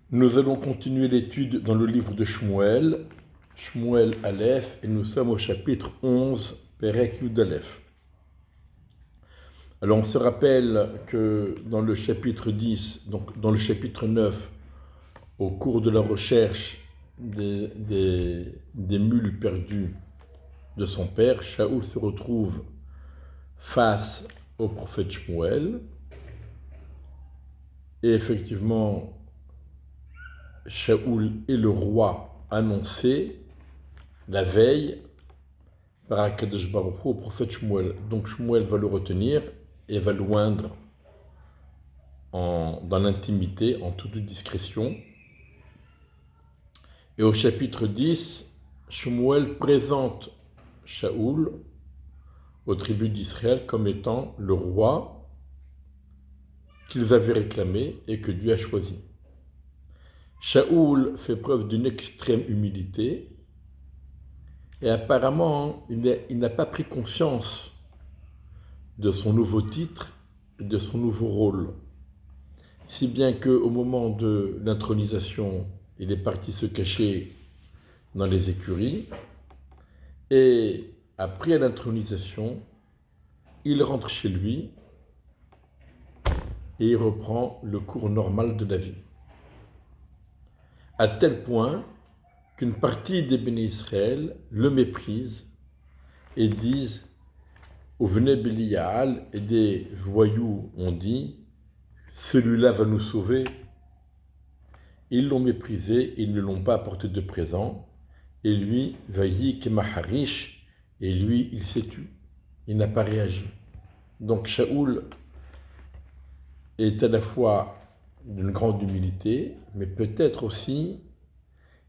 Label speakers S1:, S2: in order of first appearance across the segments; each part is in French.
S1: Nous allons continuer l'étude dans le livre de Shmuel, Shmuel Aleph, et nous sommes au chapitre 11, Perek Yud Aleph. Alors on se rappelle que dans le chapitre 10, donc dans le chapitre 9, au cours de la recherche des mules perdues de son père, Shaoul se retrouve face au prophète Shmuel, et effectivement, Shaoul est le roi annoncé la veille par Akadosh Baruch Hu au prophète Shmuel. Donc Shmuel va le retenir et va le oindre dans l'intimité, en toute discrétion. Et au chapitre 10, Shmuel présente Shaoul aux tribus d'Israël comme étant le roi qu'ils avaient réclamé et que Dieu a choisi. Shaoul fait preuve d'une extrême humilité et apparemment il n'a pas pris conscience de son nouveau titre et de son nouveau rôle. Si bien qu'au moment de l'intronisation, il est parti se cacher dans les écuries et après l'intronisation, il rentre chez lui et il reprend le cours normal de la vie. À tel point qu'une partie des béné Israël le méprise et disent au Vnei Belial, et des voyous ont dit celui-là va nous sauver. Ils l'ont méprisé, ils ne l'ont pas apporté de présent, et lui, Vayi Kemaharish, et lui, il s'est tu. Il n'a pas réagi. Donc Shaoul est à la fois d'une grande humilité, mais peut-être aussi,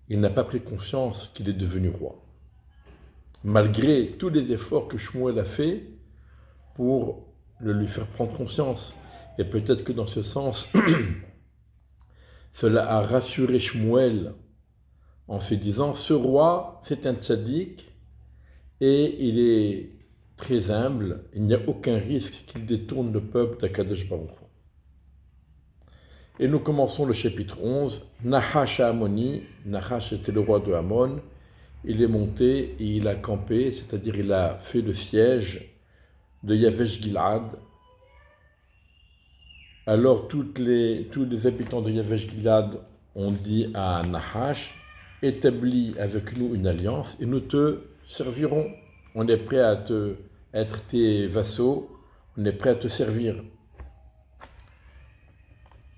S1: il n'a pas pris conscience qu'il est devenu roi. Malgré tous les efforts que Shmuel a fait pour le lui faire prendre conscience. Et peut-être que dans ce sens, cela a rassuré Shmuel en se disant, ce roi, c'est un tzaddik, et il est très humble, il n'y a aucun risque qu'il détourne le peuple d'Akadosh Baruch Hu. Et nous commençons le chapitre 11. Nahash Amoni, Nahash était le roi de Hamon, il est monté et il a campé, c'est-à-dire il a fait le siège de Yavesh Gilad. Alors tous les habitants de Yavesh Gilad ont dit à Nahash, établis avec nous une alliance et nous te servirons. On est prêt à être tes vassaux, on est prêt à te servir.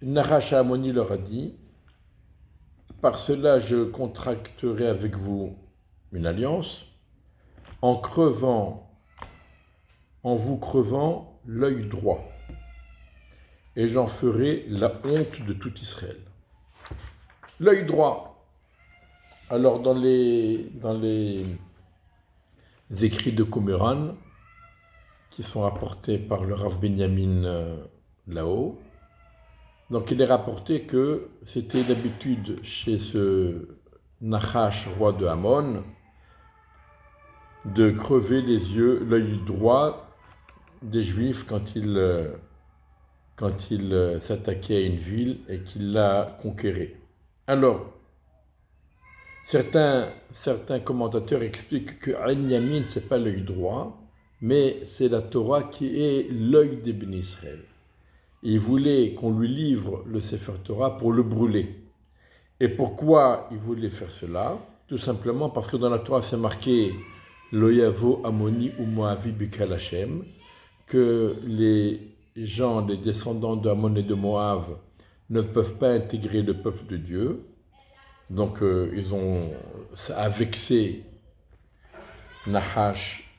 S1: Nahash Amoni leur a dit, par cela je contracterai avec vous une alliance en vous crevant l'œil droit. Et j'en ferai la honte de tout Israël. L'œil droit. Alors dans les écrits de Qumran, qui sont rapportés par le Rav Benjamin là-haut, donc il est rapporté que c'était l'habitude chez ce Nahash, roi de Hamon, de crever les yeux, l'œil droit des Juifs quand il s'attaquait à une ville et qu'il la conquérait. Alors, certains commentateurs expliquent que Ain Yamin, ce n'est pas l'œil droit, mais c'est la Torah qui est l'œil des béné Israël. Il voulait qu'on lui livre le Sefer Torah pour le brûler. Et pourquoi il voulait faire cela? Tout simplement parce que dans la Torah, c'est marqué Lo yavo Amoni ou Moavi bikal Hashem, que les gens, les descendants de Ammon et de Moab, ne peuvent pas intégrer le peuple de Dieu. Donc ça a vexé Nahash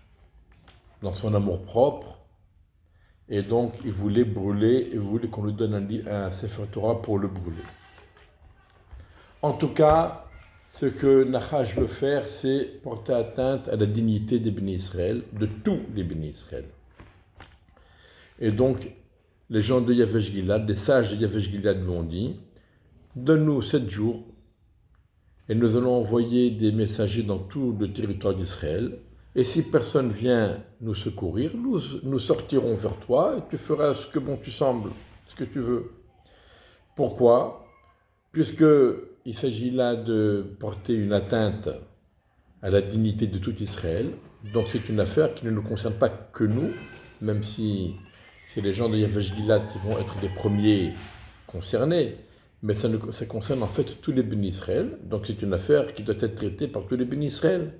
S1: dans son amour-propre. Et donc il voulait brûler, il voulait qu'on lui donne un Sefer Torah pour le brûler. En tout cas, ce que Nahash veut faire, c'est porter atteinte à la dignité des béné Israël, de tous les béné Israël. Et donc, les gens de Yavesh Gilad, les sages de Yavesh Gilad lui ont dit, donne-nous 7 jours et nous allons envoyer des messagers dans tout le territoire d'Israël. Et si personne vient nous secourir, nous sortirons vers toi et tu feras ce que bon tu sembles, ce que tu veux. Pourquoi? puisqu'il s'agit là de porter une atteinte à la dignité de tout Israël, donc c'est une affaire qui ne nous concerne pas que nous, même si c'est les gens de Yavesh Gilad qui vont être les premiers concernés, mais ça concerne en fait tous les bénis Israël, donc c'est une affaire qui doit être traitée par tous les bénis Israël.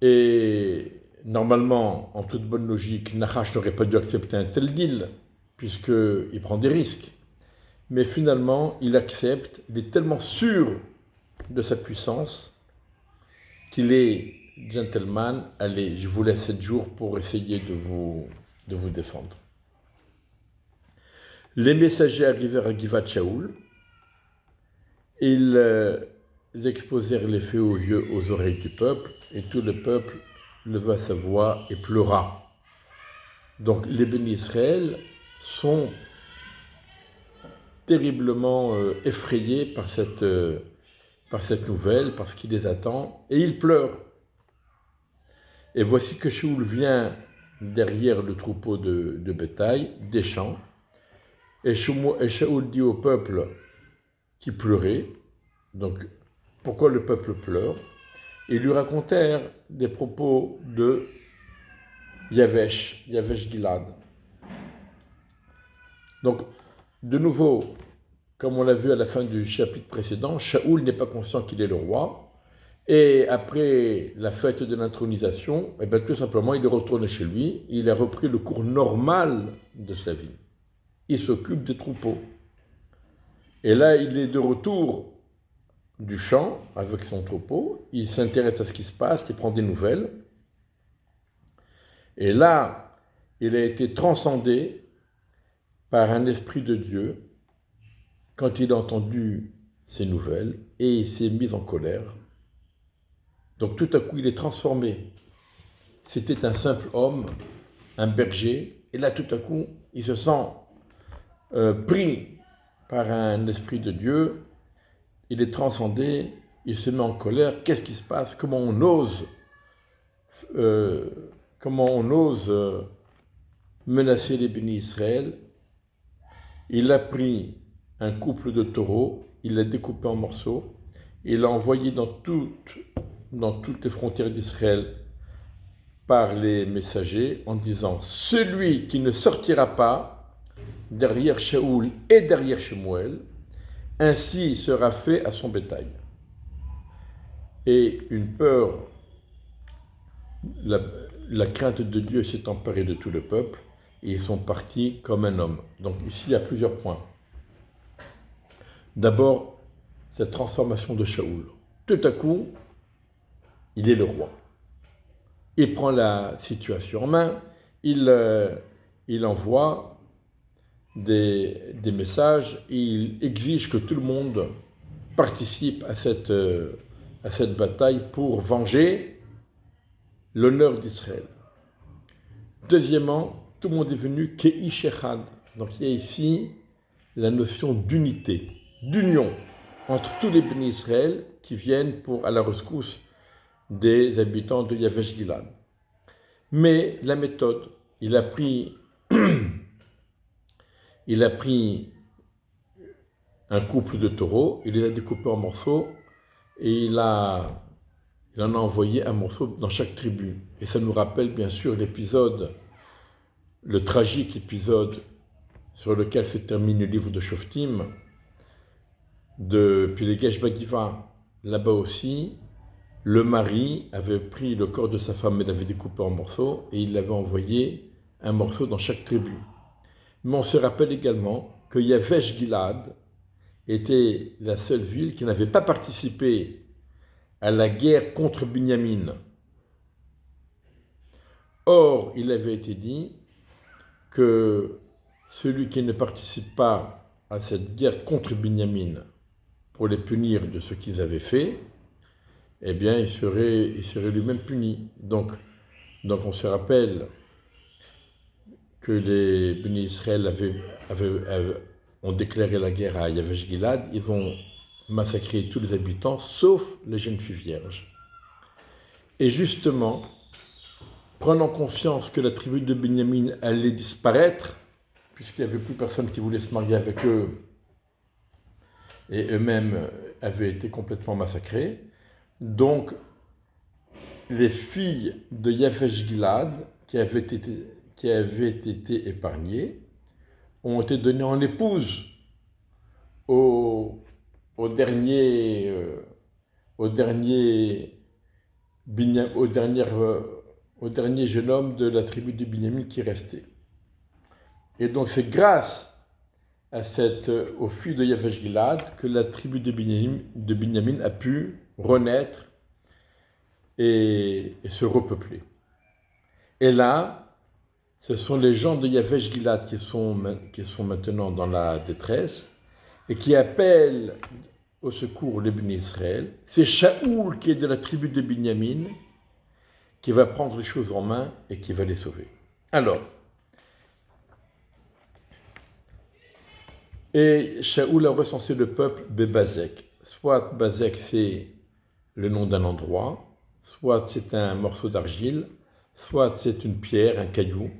S1: Et normalement, en toute bonne logique, Nachash n'aurait pas dû accepter un tel deal, puisqu'il prend des risques. Mais finalement, il accepte, il est tellement sûr de sa puissance qu'il est gentleman. Allez, je vous laisse 7 jours pour essayer de vous défendre. Les messagers arrivèrent à Givat Shaoul. Ils exposèrent les faits aux yeux, aux oreilles du peuple, et tout le peuple leva sa voix et pleura. Donc les bénis Israël sont terriblement effrayés par cette nouvelle, parce qu'il les attend, et ils pleurent. Et voici que Shaoul vient derrière le troupeau de bétail, des champs, et Shaoul dit au peuple qui pleurait, donc pourquoi le peuple pleure, et ils lui racontèrent des propos de Yavesh Gilad. Donc, de nouveau, comme on l'a vu à la fin du chapitre précédent, Shaoul n'est pas conscient qu'il est le roi, et après la fête de l'intronisation, tout simplement, il est retourné chez lui, il a repris le cours normal de sa vie. Il s'occupe des troupeaux. Et là, il est de retour du champ avec son troupeau, il s'intéresse à ce qui se passe, il prend des nouvelles. Et là, il a été transcendé par un esprit de Dieu quand il a entendu ces nouvelles et il s'est mis en colère. Donc tout à coup, il est transformé. C'était un simple homme, un berger, et là tout à coup, il se sent pris par un esprit de Dieu. Il est transcendé, il se met en colère. Qu'est-ce qui se passe? Comment on ose menacer les bénis Israël? Il a pris un couple de taureaux, il l'a découpé en morceaux, et il l'a envoyé dans toutes les frontières d'Israël par les messagers en disant « Celui qui ne sortira pas derrière Shaoul et derrière Shemuel, ainsi sera fait à son bétail. » Et une peur, la crainte de Dieu s'est emparée de tout le peuple et ils sont partis comme un homme. Donc ici, il y a plusieurs points. D'abord, cette transformation de Shaoul. Tout à coup, il est le roi. Il prend la situation en main, il envoie des messages, il exige que tout le monde participe à cette bataille pour venger l'honneur d'Israël. Deuxièmement, tout le monde est venu Keish Echad. Donc il y a ici la notion d'unité, d'union entre tous les bénis Israël qui viennent à la rescousse des habitants de Yavesh Gilad. Mais la méthode, il a pris un couple de taureaux, il les a découpés en morceaux et il en a envoyé un morceau dans chaque tribu. Et ça nous rappelle bien sûr le tragique épisode sur lequel se termine le livre de Shoftim, de Pilegesh Bagiva. Là-bas aussi, le mari avait pris le corps de sa femme et l'avait découpé en morceaux et il l'avait envoyé un morceau dans chaque tribu. Mais on se rappelle également que Yavesh Gilad était la seule ville qui n'avait pas participé à la guerre contre Binyamin. Or, il avait été dit que celui qui ne participe pas à cette guerre contre Binyamin pour les punir de ce qu'ils avaient fait, eh bien, il serait lui-même puni. Donc on se rappelle que les bénis Israël ont déclaré la guerre à Yavesh Gilad, ils ont massacré tous les habitants, sauf les jeunes filles vierges. Et justement, prenant conscience que la tribu de Binyamin allait disparaître, puisqu'il n'y avait plus personne qui voulait se marier avec eux, et eux-mêmes avaient été complètement massacrés. Donc, les filles de Yavesh Gilad, qui avaient été épargnées, ont été données en épouse au, au dernier, au dernier, au dernier, au dernier jeune homme de la tribu de Binyamin qui restait. Et donc c'est grâce aux filles de Yavesh Gilad que la tribu de Binyamin a pu renaître et se repeupler. Et là, ce sont les gens de Yavesh Gilad qui sont maintenant dans la détresse et qui appellent au secours les Béné Israël. C'est Shaoul qui est de la tribu de Binyamin qui va prendre les choses en main et qui va les sauver. Alors, et Shaoul a recensé le peuple Bebazek. Soit Bazek c'est le nom d'un endroit, soit c'est un morceau d'argile, soit c'est une pierre, un caillou,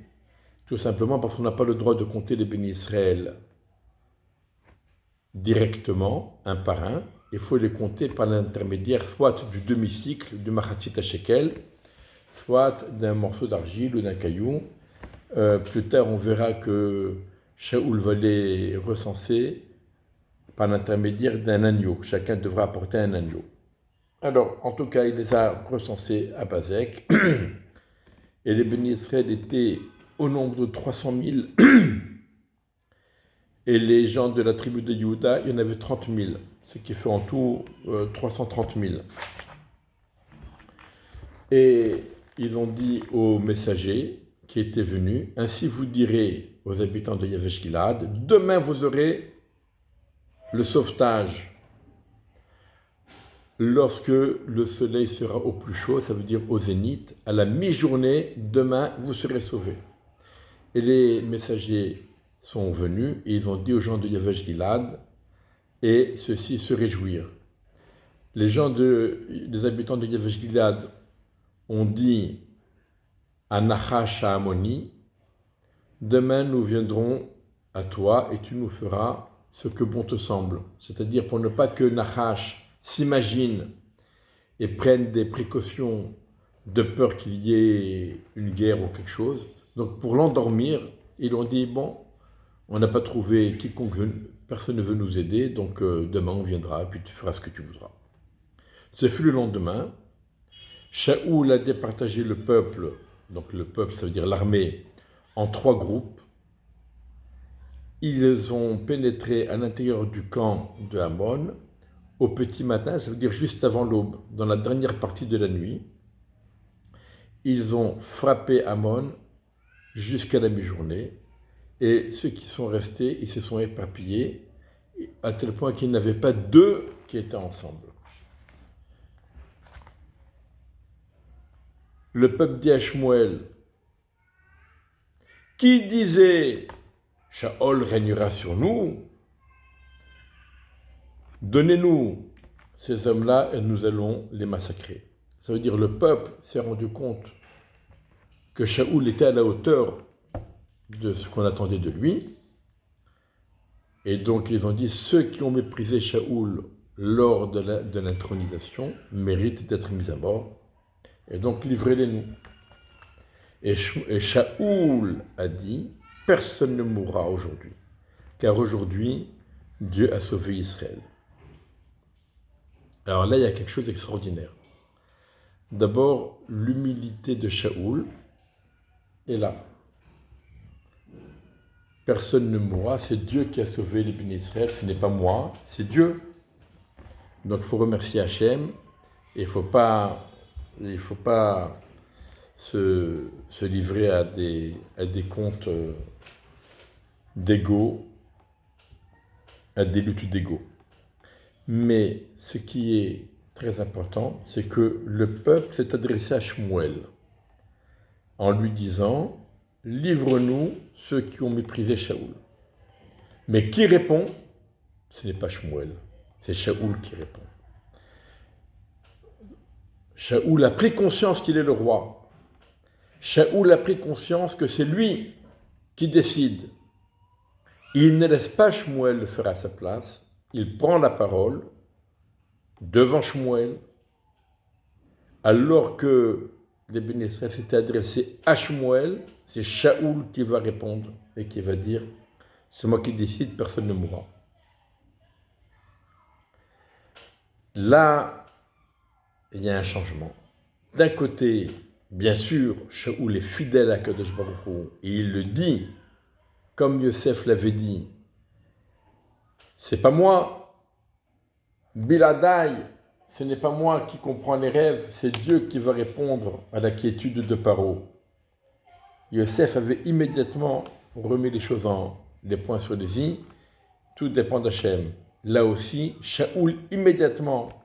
S1: tout simplement parce qu'on n'a pas le droit de compter les Béné Israël directement, un par un. Il faut les compter par l'intermédiaire soit du demi-cycle, du Machatzit Shekel, soit d'un morceau d'argile ou d'un caillou. Plus tard, on verra que Shaoul va les recenser par l'intermédiaire d'un agneau. Chacun devra apporter un agneau. Alors, en tout cas, il les a recensés à Bazek. Et les Béné Israël étaient au nombre de 300 000. Et les gens de la tribu de Yehuda, il y en avait 30 000. Ce qui fait en tout 330 000. Et ils ont dit aux messagers qui étaient venus, ainsi vous direz aux habitants de Yavesh Gilad, demain vous aurez le sauvetage. Lorsque le soleil sera au plus chaud, ça veut dire au zénith, à la mi-journée, demain vous serez sauvés. Et les messagers sont venus et ils ont dit aux gens de Yavesh Gilad, et ceux-ci se réjouirent. Les habitants de Yavesh Gilad ont dit à Nachash Amoni, demain nous viendrons à toi et tu nous feras ce que bon te semble. C'est-à-dire pour ne pas que Nachash s'imagine et prenne des précautions de peur qu'il y ait une guerre ou quelque chose. Donc pour l'endormir, ils ont dit, bon, on n'a pas trouvé personne ne veut nous aider, donc demain on viendra et puis tu feras ce que tu voudras. Ce fut le lendemain. Shaoul a départagé le peuple, donc le peuple ça veut dire l'armée, en 3 groupes. Ils ont pénétré à l'intérieur du camp de Hamon au petit matin, ça veut dire juste avant l'aube, dans la dernière partie de la nuit. Ils ont frappé Hamon jusqu'à la mi-journée et ceux qui sont restés, ils se sont éparpillés à tel point qu'il n'y avait pas 2 qui étaient ensemble. Le peuple dit à Shmuel, qui disait « Shaol régnera sur nous » donnez-nous ces hommes-là et nous allons les massacrer. Ça veut dire le peuple s'est rendu compte que Shaoul était à la hauteur de ce qu'on attendait de lui. Et donc ils ont dit, ceux qui ont méprisé Shaoul lors de l'intronisation méritent d'être mis à mort. Et donc livrez-les-nous. Et Shaoul a dit, personne ne mourra aujourd'hui, car aujourd'hui, Dieu a sauvé Israël. Alors là, il y a quelque chose d'extraordinaire. D'abord, l'humilité de Shaoul est là. Personne ne mourra, c'est Dieu qui a sauvé les Béné Israël, ce n'est pas moi, c'est Dieu. Donc il faut remercier Hachem, et il ne faut pas se livrer à des comptes d'ego, à des luttes d'ego. Mais ce qui est très important, c'est que le peuple s'est adressé à Shmuel en lui disant « Livre-nous ceux qui ont méprisé Shaoul ». Mais qui répond? Ce n'est pas Shmuel, c'est Shaoul qui répond. Shaoul a pris conscience qu'il est le roi. Shaoul a pris conscience que c'est lui qui décide. Il ne laisse pas Shmuel le faire à sa place. il prend la parole devant Shmuel, alors que les Béné Israël s'étaient adressés à Shmuel, c'est Shaoul qui va répondre et qui va dire « c'est moi qui décide, personne ne mourra ». Là, il y a un changement. D'un côté, bien sûr, Shaoul est fidèle à Kadosh Baruch Hu, et il le dit, comme Yosef l'avait dit, c'est pas moi, Biladai, ce n'est pas moi qui comprends les rêves, c'est Dieu qui va répondre à la quiétude de Paro. Yosef avait immédiatement remis les points sur les i, tout dépend d'Hachem. Là aussi, Shaoul immédiatement,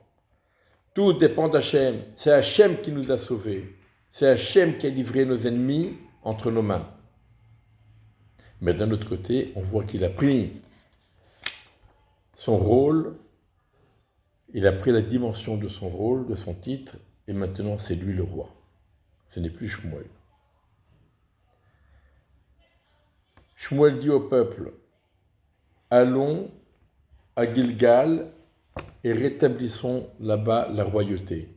S1: tout dépend d'Hachem. C'est Hachem qui nous a sauvés. C'est Hachem qui a livré nos ennemis entre nos mains. Mais d'un autre côté, on voit qu'il a pris son rôle, il a pris la dimension de son rôle, de son titre, et maintenant c'est lui le roi. Ce n'est plus Shmuel. Shmuel dit au peuple, allons à Gilgal et rétablissons là-bas la royauté.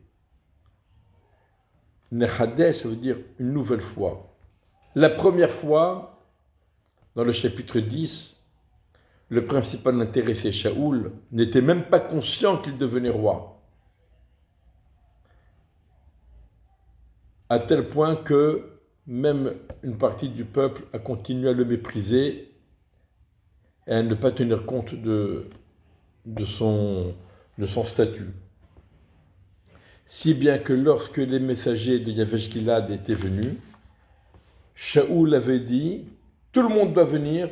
S1: Nechadeh, ça veut dire une nouvelle fois. La première fois, dans le chapitre 10, le principal intéressé, Shaoul, n'était même pas conscient qu'il devenait roi. À tel point que même une partie du peuple a continué à le mépriser et à ne pas tenir compte de son statut. Si bien que lorsque les messagers de Yavesh Gilad étaient venus, Shaoul avait dit « Tout le monde doit venir ».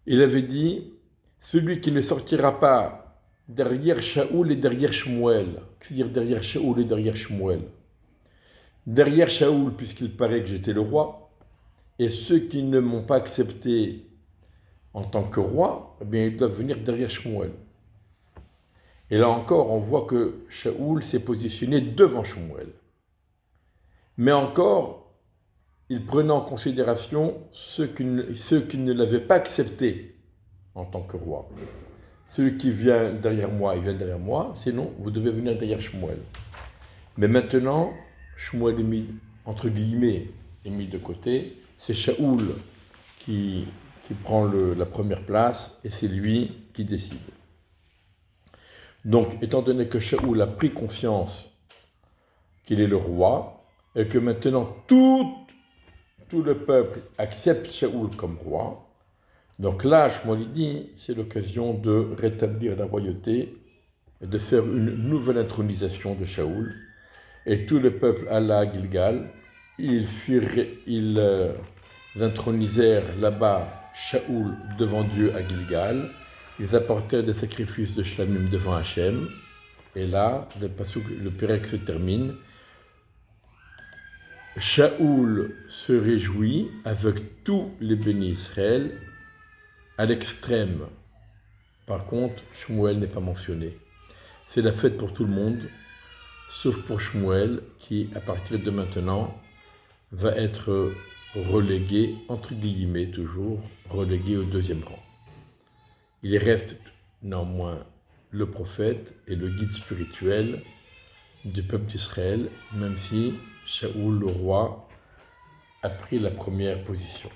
S1: Il avait dit « Celui qui ne sortira pas derrière Shaoul et derrière Shmuel », c'est-à-dire derrière Shaoul et derrière Shmuel. Derrière Shaoul, puisqu'il paraît que j'étais le roi, et ceux qui ne m'ont pas accepté en tant que roi, eh bien, ils doivent venir derrière Shmuel. Et là encore, on voit que Shaoul s'est positionné devant Shmuel. Mais encore, il prenait en considération ceux qui ne l'avaient pas accepté en tant que roi. Celui qui vient derrière moi, il vient derrière moi, sinon vous devez venir derrière Shmuel. Mais maintenant, Shmuel est mis, entre guillemets, est mis de côté. C'est Shaoul qui prend la première place et c'est lui qui décide. Donc, étant donné que Shaoul a pris conscience qu'il est le roi et que maintenant tout le peuple accepte Shaoul comme roi, donc là, Shmuel dit, c'est l'occasion de rétablir la royauté et de faire une nouvelle intronisation de Shaoul. Et tout le peuple alla à Gilgal, ils intronisèrent là-bas Shaoul devant Dieu à Gilgal, ils apportèrent des sacrifices de Shlamim devant Hachem, et là, le Pérec se termine. Shaoul se réjouit avec tous les bénis Israël à l'extrême. Par contre, Shmuel n'est pas mentionné. C'est la fête pour tout le monde, sauf pour Shmuel, qui, à partir de maintenant, va être relégué, entre guillemets toujours, relégué au deuxième rang. Il reste néanmoins le prophète et le guide spirituel du peuple d'Israël, même si Shaoul, le roi, a pris la première position.